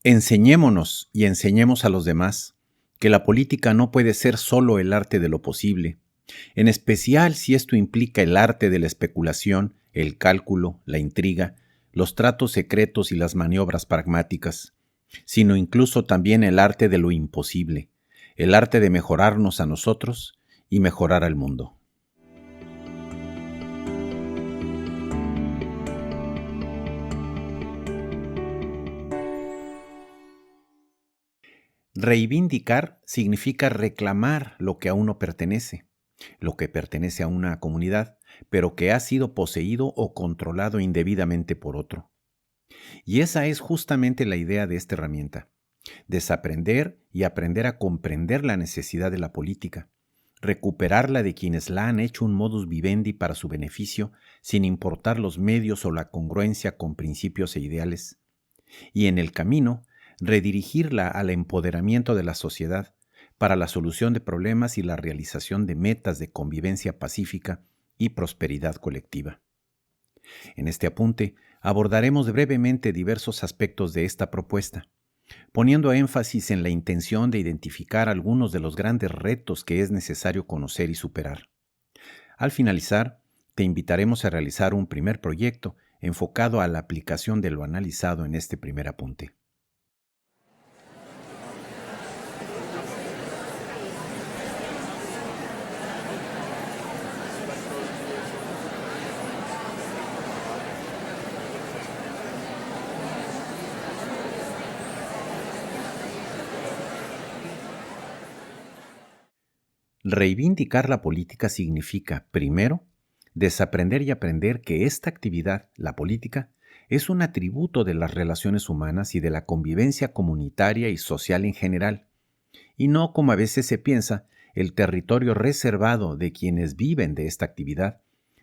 Enseñémonos y enseñemos a los demás que la política no puede ser solo el arte de lo posible, en especial si esto implica el arte de la especulación, el cálculo, la intriga, los tratos secretos y las maniobras pragmáticas, sino incluso también el arte de lo imposible, el arte de mejorarnos a nosotros y mejorar al mundo. Reivindicar significa reclamar lo que a uno pertenece, lo que pertenece a una comunidad, pero que ha sido poseído o controlado indebidamente por otro. Y esa es justamente la idea de esta herramienta: desaprender y aprender a comprender la necesidad de la política, recuperarla de quienes la han hecho un modus vivendi para su beneficio, sin importar los medios o la congruencia con principios e ideales, y en el camino, redirigirla al empoderamiento de la sociedad para la solución de problemas y la realización de metas de convivencia pacífica y prosperidad colectiva. En este apunte abordaremos brevemente diversos aspectos de esta propuesta, poniendo énfasis en la intención de identificar algunos de los grandes retos que es necesario conocer y superar. Al finalizar, te invitaremos a realizar un primer proyecto enfocado a la aplicación de lo analizado en este primer apunte. Reivindicar la política significa, primero, desaprender y aprender que esta actividad, la política, es un atributo de las relaciones humanas y de la convivencia comunitaria y social en general, y no, como a veces se piensa, el territorio reservado de quienes viven de esta actividad,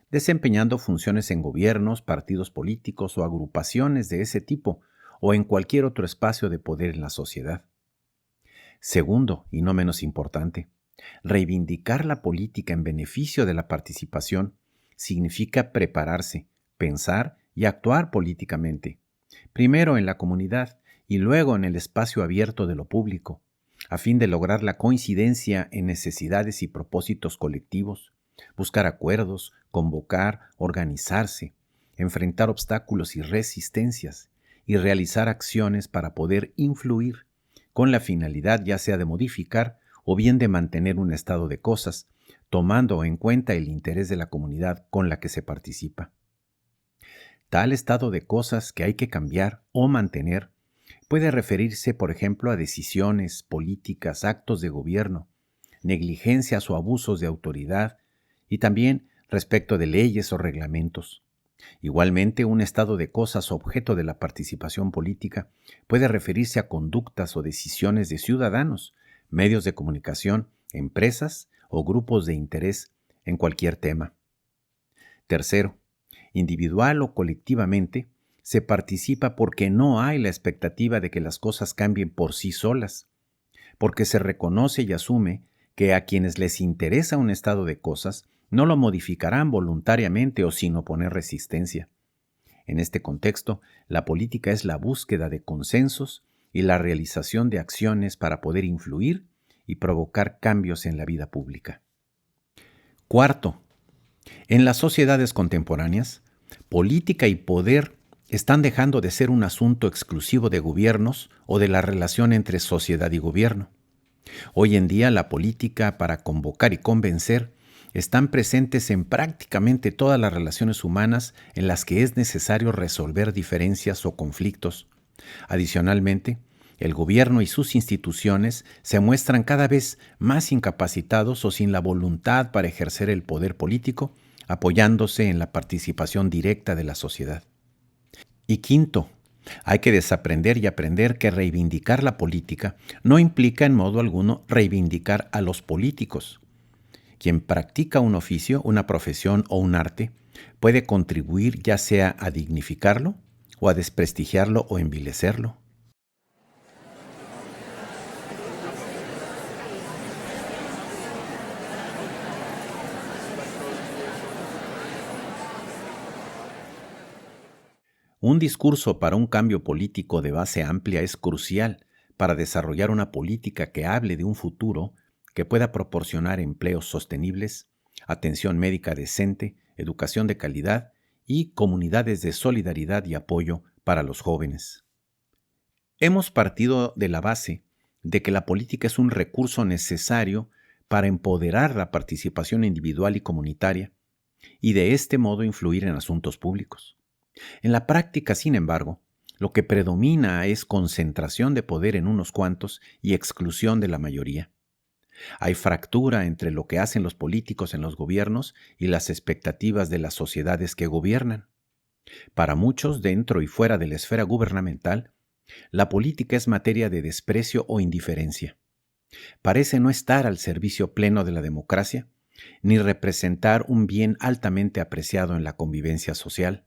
desempeñando funciones en gobiernos, partidos políticos o agrupaciones de ese tipo, o en cualquier otro espacio de poder en la sociedad. Segundo, y no menos importante, reivindicar la política en beneficio de la participación significa prepararse, pensar y actuar políticamente, primero en la comunidad y luego en el espacio abierto de lo público, a fin de lograr la coincidencia en necesidades y propósitos colectivos, buscar acuerdos, convocar, organizarse, enfrentar obstáculos y resistencias y realizar acciones para poder influir, con la finalidad ya sea de modificar o bien de mantener un estado de cosas, tomando en cuenta el interés de la comunidad con la que se participa. Tal estado de cosas que hay que cambiar o mantener puede referirse, por ejemplo, a decisiones, políticas, actos de gobierno, negligencias o abusos de autoridad, y también respecto de leyes o reglamentos. Igualmente, un estado de cosas objeto de la participación política puede referirse a conductas o decisiones de ciudadanos, medios de comunicación, empresas o grupos de interés en cualquier tema. Tercero, individual o colectivamente, se participa porque no hay la expectativa de que las cosas cambien por sí solas, porque se reconoce y asume que a quienes les interesa un estado de cosas no lo modificarán voluntariamente o sin oponer resistencia. En este contexto, la política es la búsqueda de consensos y la realización de acciones para poder influir y provocar cambios en la vida pública. Cuarto, en las sociedades contemporáneas, política y poder están dejando de ser un asunto exclusivo de gobiernos o de la relación entre sociedad y gobierno. Hoy en día la política para convocar y convencer están presentes en prácticamente todas las relaciones humanas en las que es necesario resolver diferencias o conflictos. Adicionalmente, el gobierno y sus instituciones se muestran cada vez más incapacitados o sin la voluntad para ejercer el poder político, apoyándose en la participación directa de la sociedad. Y quinto, hay que desaprender y aprender que reivindicar la política no implica en modo alguno reivindicar a los políticos. Quien practica un oficio, una profesión o un arte puede contribuir ya sea a dignificarlo o a desprestigiarlo o envilecerlo. Un discurso para un cambio político de base amplia es crucial para desarrollar una política que hable de un futuro que pueda proporcionar empleos sostenibles, atención médica decente, educación de calidad y comunidades de solidaridad y apoyo para los jóvenes. Hemos partido de la base de que la política es un recurso necesario para empoderar la participación individual y comunitaria y de este modo influir en asuntos públicos. En la práctica, sin embargo, lo que predomina es concentración de poder en unos cuantos y exclusión de la mayoría. Hay fractura entre lo que hacen los políticos en los gobiernos y las expectativas de las sociedades que gobiernan. Para muchos, dentro y fuera de la esfera gubernamental, la política es materia de desprecio o indiferencia. Parece no estar al servicio pleno de la democracia, ni representar un bien altamente apreciado en la convivencia social.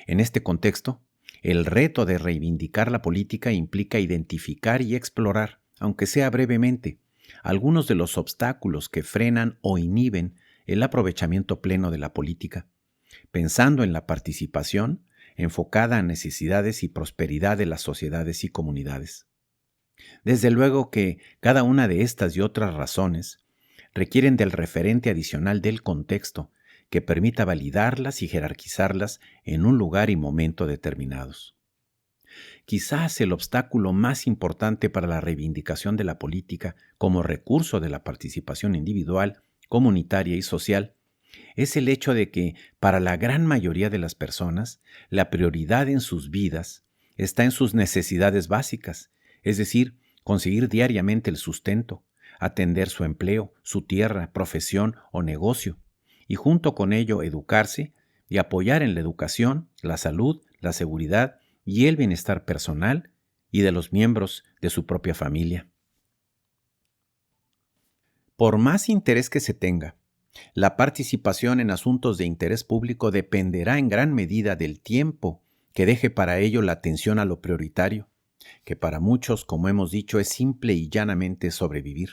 En este contexto, el reto de reivindicar la política implica identificar y explorar, aunque sea brevemente, algunos de los obstáculos que frenan o inhiben el aprovechamiento pleno de la política, pensando en la participación enfocada a necesidades y prosperidad de las sociedades y comunidades. Desde luego que cada una de estas y otras razones requieren del referente adicional del contexto que permita validarlas y jerarquizarlas en un lugar y momento determinados. Quizás el obstáculo más importante para la reivindicación de la política como recurso de la participación individual, comunitaria y social es el hecho de que, para la gran mayoría de las personas, la prioridad en sus vidas está en sus necesidades básicas, es decir, conseguir diariamente el sustento, atender su empleo, su tierra, profesión o negocio, y junto con ello educarse y apoyar en la educación, la salud, la seguridad y el bienestar personal y de los miembros de su propia familia. Por más interés que se tenga, la participación en asuntos de interés público dependerá en gran medida del tiempo que deje para ello la atención a lo prioritario, que para muchos, como hemos dicho, es simple y llanamente sobrevivir.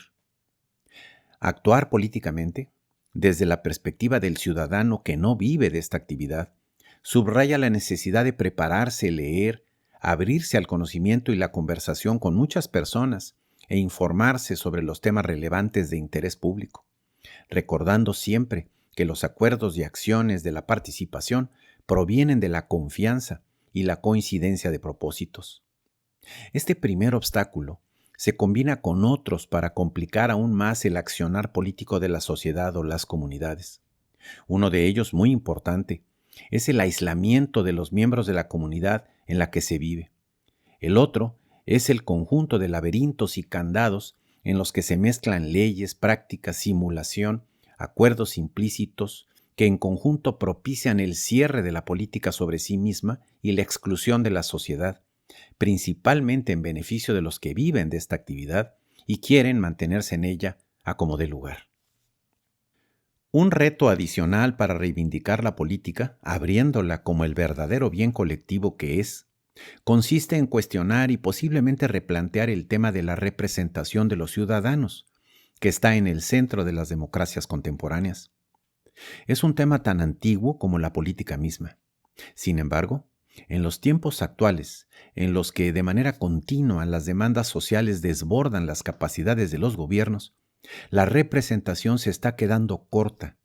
Actuar políticamente, desde la perspectiva del ciudadano que no vive de esta actividad, subraya la necesidad de prepararse, leer, abrirse al conocimiento y la conversación con muchas personas e informarse sobre los temas relevantes de interés público, recordando siempre que los acuerdos y acciones de la participación provienen de la confianza y la coincidencia de propósitos. Este primer obstáculo se combina con otros para complicar aún más el accionar político de la sociedad o las comunidades. Uno de ellos, muy importante, es el aislamiento de los miembros de la comunidad en la que se vive. El otro es el conjunto de laberintos y candados en los que se mezclan leyes, prácticas, simulación, acuerdos implícitos que en conjunto propician el cierre de la política sobre sí misma y la exclusión de la sociedad, principalmente en beneficio de los que viven de esta actividad y quieren mantenerse en ella a como dé lugar. Un reto adicional para reivindicar la política, abriéndola como el verdadero bien colectivo que es, consiste en cuestionar y posiblemente replantear el tema de la representación de los ciudadanos, que está en el centro de las democracias contemporáneas. Es un tema tan antiguo como la política misma. Sin embargo, en los tiempos actuales, en los que de manera continua las demandas sociales desbordan las capacidades de los gobiernos, la representación se está quedando corta,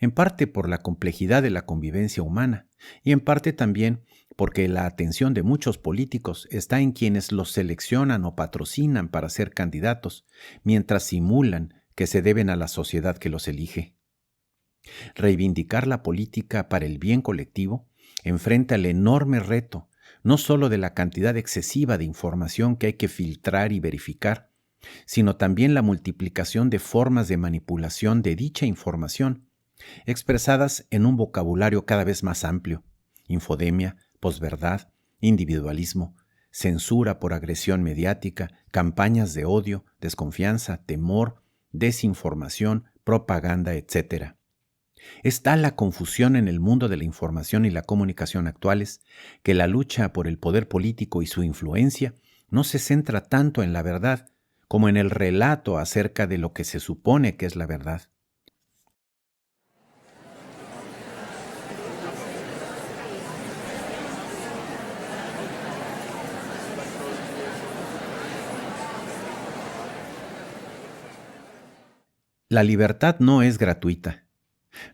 en parte por la complejidad de la convivencia humana y en parte también porque la atención de muchos políticos está en quienes los seleccionan o patrocinan para ser candidatos, mientras simulan que se deben a la sociedad que los elige. Reivindicar la política para el bien colectivo enfrenta el enorme reto, no solo de la cantidad excesiva de información que hay que filtrar y verificar, sino también la multiplicación de formas de manipulación de dicha información, expresadas en un vocabulario cada vez más amplio: infodemia, posverdad, individualismo, censura por agresión mediática, campañas de odio, desconfianza, temor, desinformación, propaganda, etc. Es tal la confusión en el mundo de la información y la comunicación actuales que la lucha por el poder político y su influencia no se centra tanto en la verdad como en el relato acerca de lo que se supone que es la verdad. La libertad no es gratuita.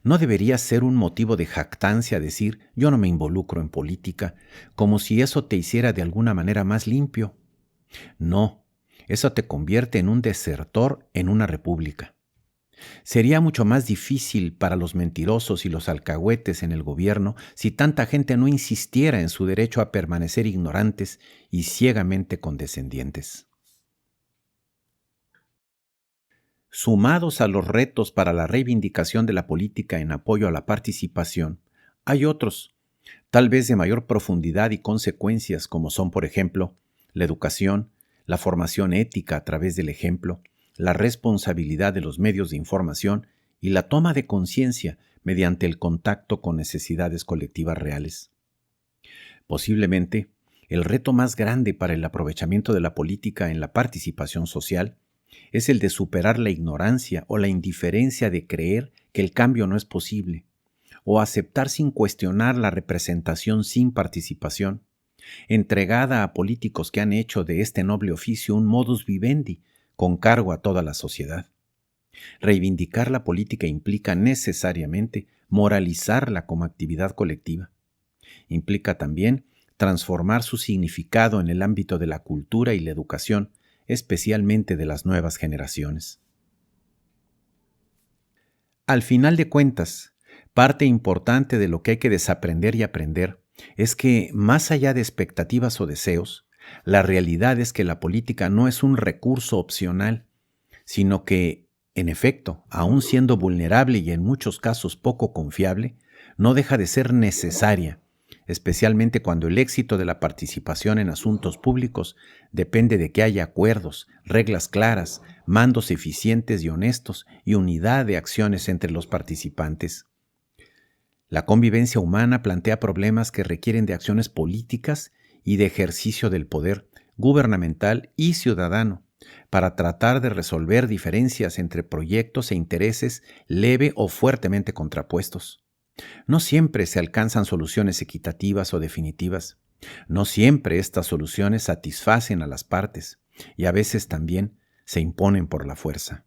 No debería ser un motivo de jactancia decir yo no me involucro en política, como si eso te hiciera de alguna manera más limpio. No, eso te convierte en un desertor en una república. Sería mucho más difícil para los mentirosos y los alcahuetes en el gobierno si tanta gente no insistiera en su derecho a permanecer ignorantes y ciegamente condescendientes. Sumados a los retos para la reivindicación de la política en apoyo a la participación, hay otros, tal vez de mayor profundidad y consecuencias, como son, por ejemplo, la educación, la formación ética a través del ejemplo, la responsabilidad de los medios de información y la toma de conciencia mediante el contacto con necesidades colectivas reales. Posiblemente, el reto más grande para el aprovechamiento de la política en la participación social es el de superar la ignorancia o la indiferencia de creer que el cambio no es posible, o aceptar sin cuestionar la representación sin participación, entregada a políticos que han hecho de este noble oficio un modus vivendi con cargo a toda la sociedad. Reivindicar la política implica necesariamente moralizarla como actividad colectiva. Implica también transformar su significado en el ámbito de la cultura y la educación, especialmente de las nuevas generaciones. Al final de cuentas, parte importante de lo que hay que desaprender y aprender es que, más allá de expectativas o deseos, la realidad es que la política no es un recurso opcional, sino que, en efecto, aun siendo vulnerable y en muchos casos poco confiable, no deja de ser necesaria, especialmente cuando el éxito de la participación en asuntos públicos depende de que haya acuerdos, reglas claras, mandos eficientes y honestos y unidad de acciones entre los participantes. La convivencia humana plantea problemas que requieren de acciones políticas y de ejercicio del poder gubernamental y ciudadano para tratar de resolver diferencias entre proyectos e intereses leve o fuertemente contrapuestos. No siempre se alcanzan soluciones equitativas o definitivas. No siempre estas soluciones satisfacen a las partes y a veces también se imponen por la fuerza.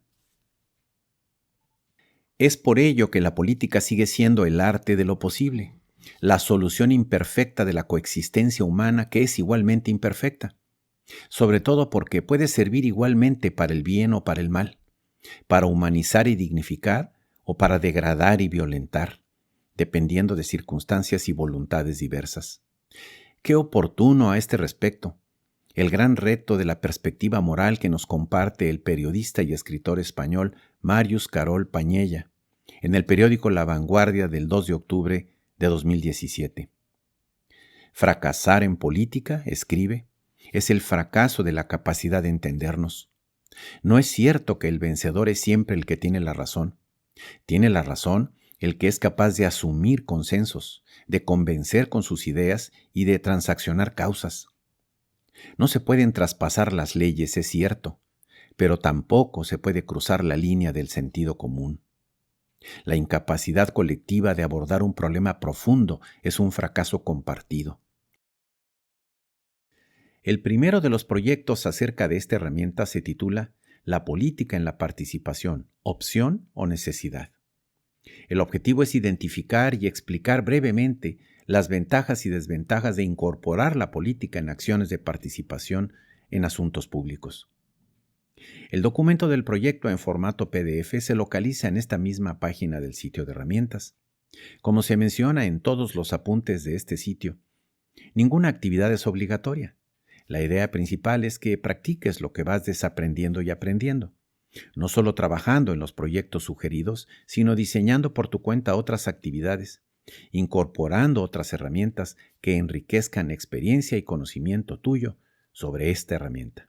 Es por ello que la política sigue siendo el arte de lo posible, la solución imperfecta de la coexistencia humana que es igualmente imperfecta, sobre todo porque puede servir igualmente para el bien o para el mal, para humanizar y dignificar o para degradar y violentar, dependiendo de circunstancias y voluntades diversas. Qué oportuno a este respecto el gran reto de la perspectiva moral que nos comparte el periodista y escritor español Màrius Carol Pañella en el periódico La Vanguardia del 2 de octubre de 2017. Fracasar en política, escribe, es el fracaso de la capacidad de entendernos. No es cierto que el vencedor es siempre el que tiene la razón. Tiene la razón el que es capaz de asumir consensos, de convencer con sus ideas y de transaccionar causas. No se pueden traspasar las leyes, es cierto, pero tampoco se puede cruzar la línea del sentido común. La incapacidad colectiva de abordar un problema profundo es un fracaso compartido. El primero de los proyectos acerca de esta herramienta se titula La política en la participación, opción o necesidad. El objetivo es identificar y explicar brevemente las ventajas y desventajas de incorporar la política en acciones de participación en asuntos públicos. El documento del proyecto en formato PDF se localiza en esta misma página del sitio de herramientas. Como se menciona en todos los apuntes de este sitio, ninguna actividad es obligatoria. La idea principal es que practiques lo que vas desaprendiendo y aprendiendo, no solo trabajando en los proyectos sugeridos, sino diseñando por tu cuenta otras actividades, incorporando otras herramientas que enriquezcan experiencia y conocimiento tuyo sobre esta herramienta.